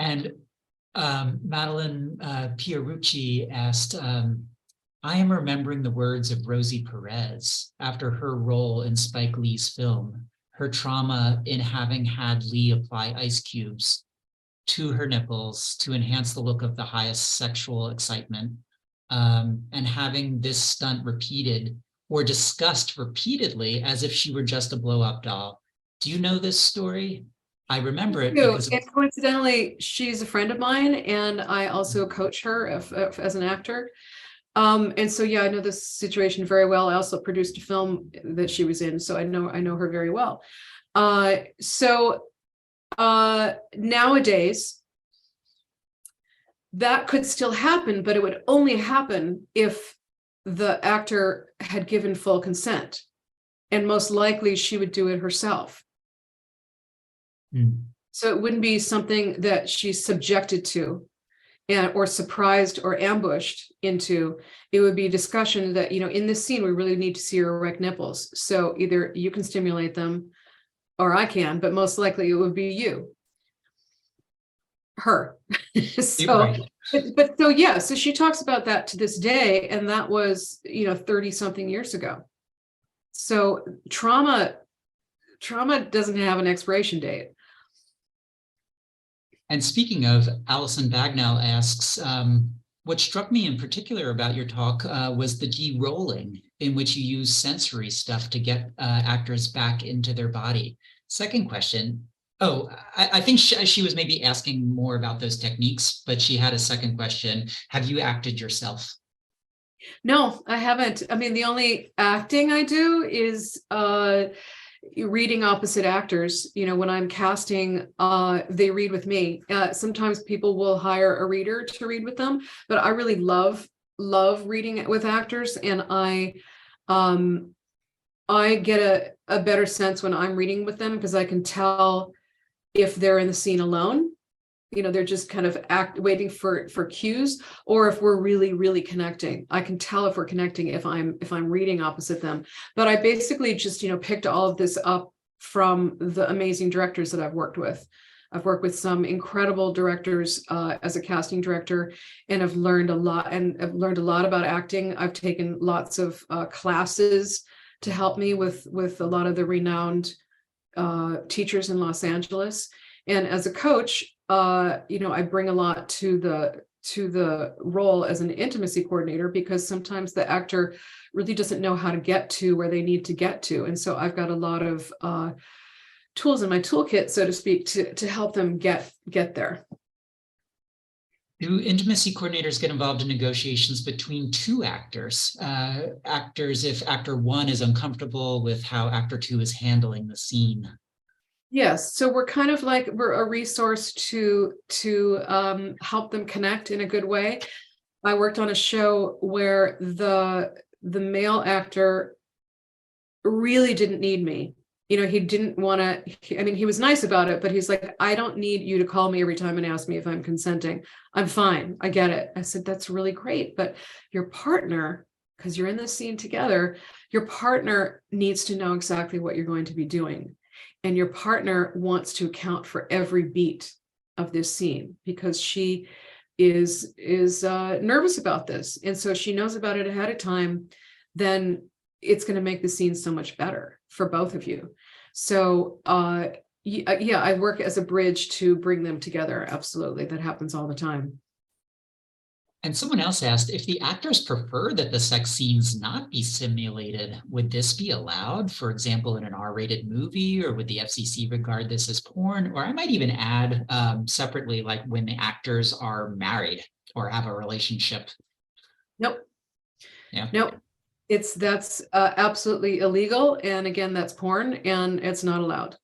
And Madeline Pierucci asked, I am remembering the words of Rosie Perez after her role in Spike Lee's film, her trauma in having had Lee apply ice cubes to her nipples to enhance the look of the highest sexual excitement, and having this stunt repeated or discussed repeatedly as if she were just a blow-up doll. Do you know this story? I remember it because and coincidentally, she's a friend of mine, and I also coach her as an actor. And so, yeah, I know this situation very well. I also produced a film that she was in, so I know her very well. Nowadays, that could still happen, but it would only happen if the actor had given full consent, and most likely she would do it herself. So it wouldn't be something that she's subjected to or surprised or ambushed into. It would be a discussion that, you know, in this scene, we really need to see her erect nipples. So either you can stimulate them or I can, but most likely it would be her. So she talks about that to this day. And that was, 30 something years ago. So trauma doesn't have an expiration date. And speaking of, Allison Bagnell asks, what struck me in particular about your talk was the de-rolling, in which you use sensory stuff to get actors back into their body. Second question, Oh, I think she was maybe asking more about those techniques, but she had a second question. Have you acted yourself? No, I haven't. I mean, the only acting I do is reading opposite actors. When I'm casting, they read with me. Sometimes people will hire a reader to read with them, but I really love reading with actors, and I get a better sense when I'm reading with them because I can tell if they're in the scene alone. They're just kind of waiting for cues, or if we're really connecting. I can tell if we're connecting if I'm reading opposite them. But I basically just picked all of this up from the amazing directors that I've worked with. I've worked with some incredible directors as a casting director, and I've learned a lot. And I've learned a lot about acting. I've taken lots of classes to help me with a lot of the renowned teachers in Los Angeles. And as a coach, I bring a lot to the role as an intimacy coordinator, because sometimes the actor really doesn't know how to get to where they need to get to. And so I've got a lot of tools in my toolkit, so to speak, to help them get there. Do intimacy coordinators get involved in negotiations between two actors? Actors, if actor one is uncomfortable with how actor two is handling the scene? Yes, so we're kind of like, we're a resource to help them connect in a good way. I worked on a show where the male actor really didn't need me. He didn't want to, he was nice about it, but he's like, I don't need you to call me every time and ask me if I'm consenting. I'm fine. I get it. I said, that's really great. But your partner, because you're in this scene together, your partner needs to know exactly what you're going to be doing. And your partner wants to account for every beat of this scene, because she is nervous about this. And so she knows about it ahead of time. Then it's going to make the scene so much better for both of you. So yeah, I work as a bridge to bring them together. Absolutely. That happens all the time. And someone else asked, if the actors prefer that the sex scenes not be simulated, would this be allowed, for example, in an R-rated movie, or would the FCC regard this as porn? Or I might even add separately, like when the actors are married or have a relationship. Nope. Yeah. Nope. That's absolutely illegal. And again, that's porn, and it's not allowed.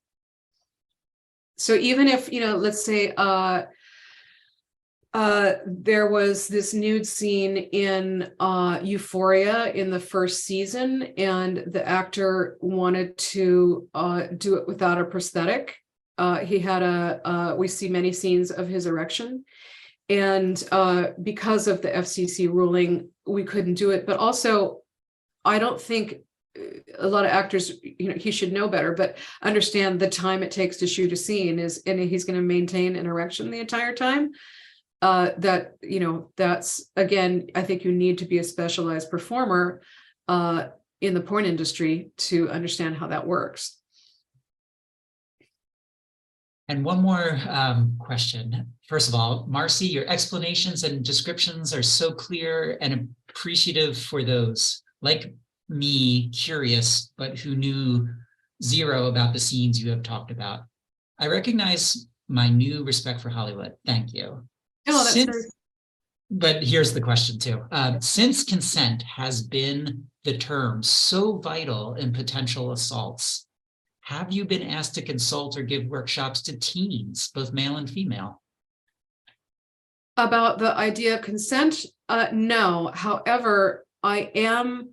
So even if, let's say, there was this nude scene in Euphoria in the first season, and the actor wanted to do it without a prosthetic. He had we see many scenes of his erection, and because of the FCC ruling, we couldn't do it. But also, I don't think a lot of actors, he should know better, but understand the time it takes to shoot a scene and he's going to maintain an erection the entire time. That's, again, I think you need to be a specialized performer in the porn industry to understand how that works. And one more question. First of all, Marci, your explanations and descriptions are so clear and appreciative for those like me, curious, but who knew zero about the scenes you have talked about. I recognize my new respect for Hollywood. Thank you. Oh, that's nice. But here's the question too. Since consent has been the term so vital in potential assaults, have you been asked to consult or give workshops to teens, both male and female? About the idea of consent? No. However, I am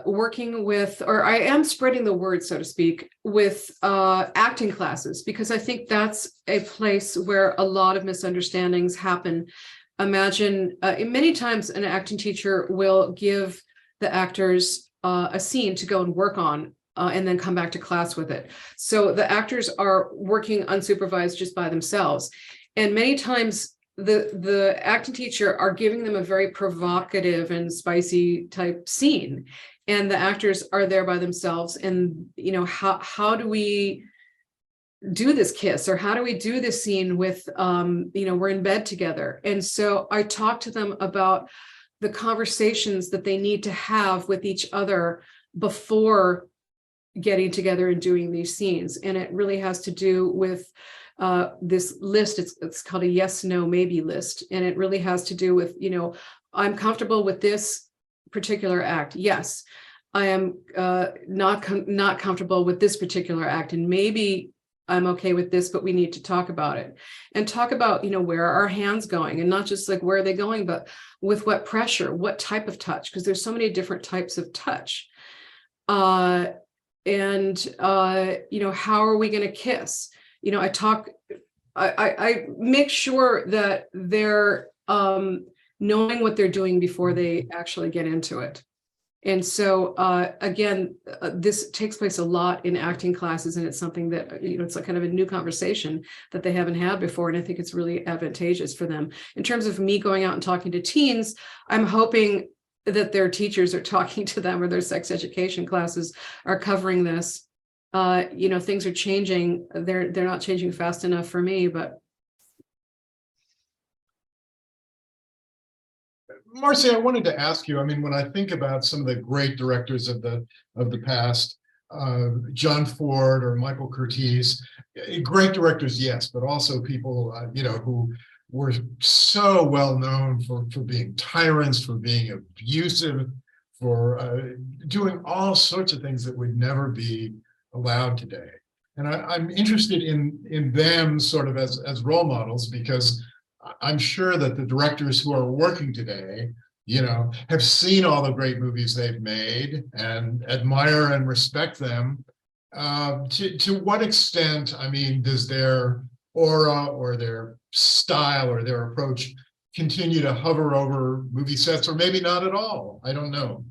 working with, or I am spreading the word, so to speak, with acting classes, because I think that's a place where a lot of misunderstandings happen. Imagine many times an acting teacher will give the actors a scene to go and work on and then come back to class with it. So the actors are working unsupervised just by themselves. And many times the acting teacher are giving them a very provocative and spicy type scene, and the actors are there by themselves. And how do we do this kiss, or how do we do this scene with we're in bed together? And so I talk to them about the conversations that they need to have with each other before getting together and doing these scenes. And it really has to do with this list. It's called a yes, no, maybe list. And it really has to do with, I'm comfortable with this particular act. Yes, I am not comfortable with this particular act. And maybe I'm okay with this, but we need to talk about it and talk about, where are our hands going, and not just like where are they going, but with what pressure, what type of touch, because there's so many different types of touch. How are we going to kiss? I make sure that they're knowing what they're doing before they actually get into it. And so, again, this takes place a lot in acting classes, and it's something that, it's like kind of a new conversation that they haven't had before. And I think it's really advantageous for them. In terms of me going out and talking to teens, I'm hoping that their teachers are talking to them, or their sex education classes are covering this. Things are changing. They're not changing fast enough for me, but. Marci, I wanted to ask you, when I think about some of the great directors of the past, John Ford or Michael Curtiz, great directors, yes, but also people, who were so well known for being tyrants, for being abusive, for doing all sorts of things that would never be allowed today. And I'm interested in them sort of as role models, because I'm sure that the directors who are working today, have seen all the great movies they've made and admire and respect them. To what extent, does their aura or their style or their approach continue to hover over movie sets, or maybe not at all? I don't know.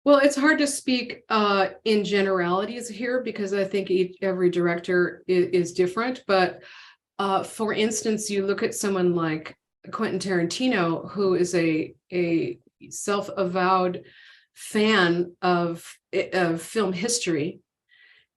Well, it's hard to speak in generalities here, because I think every director is different. But for instance, you look at someone like Quentin Tarantino, who is a self-avowed fan of film history.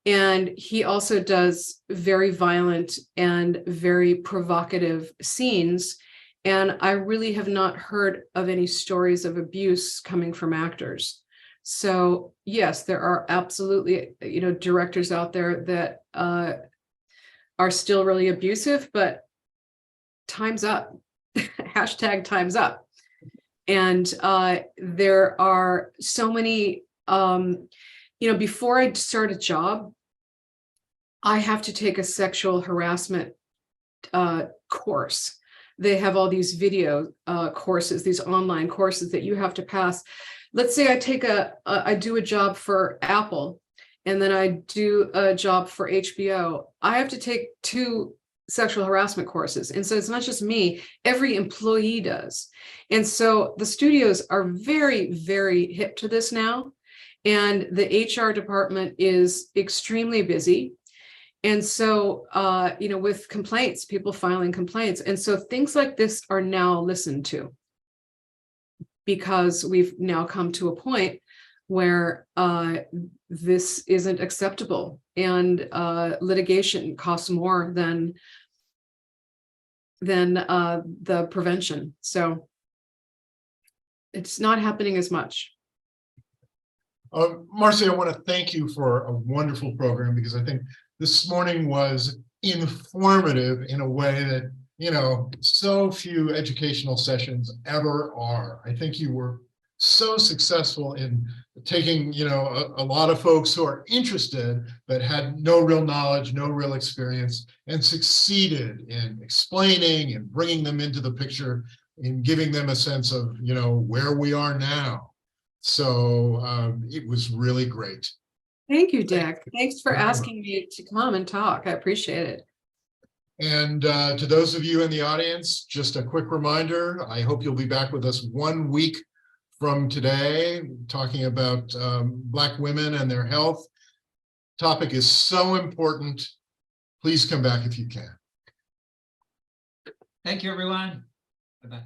And he also does very violent and very provocative scenes. And I really have not heard of any stories of abuse coming from actors. So yes, there are absolutely, directors out there that are still really abusive, but time's up. Hashtag time's up. And there are so many, before I start a job, I have to take a sexual harassment course. They have all these video courses, these online courses that you have to pass. Let's say I do a job for Apple, and then I do a job for HBO. I have to take 2 sexual harassment courses. And so it's not just me, every employee does. And so the studios are very, very hip to this now. And the HR department is extremely busy. And so, with complaints, people filing complaints. And so things like this are now listened to, because we've now come to a point where this isn't acceptable, and litigation costs more than the prevention. So it's not happening as much. Marci, I want to thank you for a wonderful program, because I think this morning was informative in a way that, so few educational sessions ever are. I think you were so successful in taking, a lot of folks who are interested but had no real knowledge, no real experience, and succeeded in explaining and bringing them into the picture, in giving them a sense of, where we are now. So it was really great. Thank you, Dick. Thanks for asking me to come and talk. I appreciate it. And to those of you in the audience, just a quick reminder, I hope you'll be back with us 1 week from today, talking about Black women and their health. Topic is so important. Please come back if you can. Thank you, everyone. Bye-bye.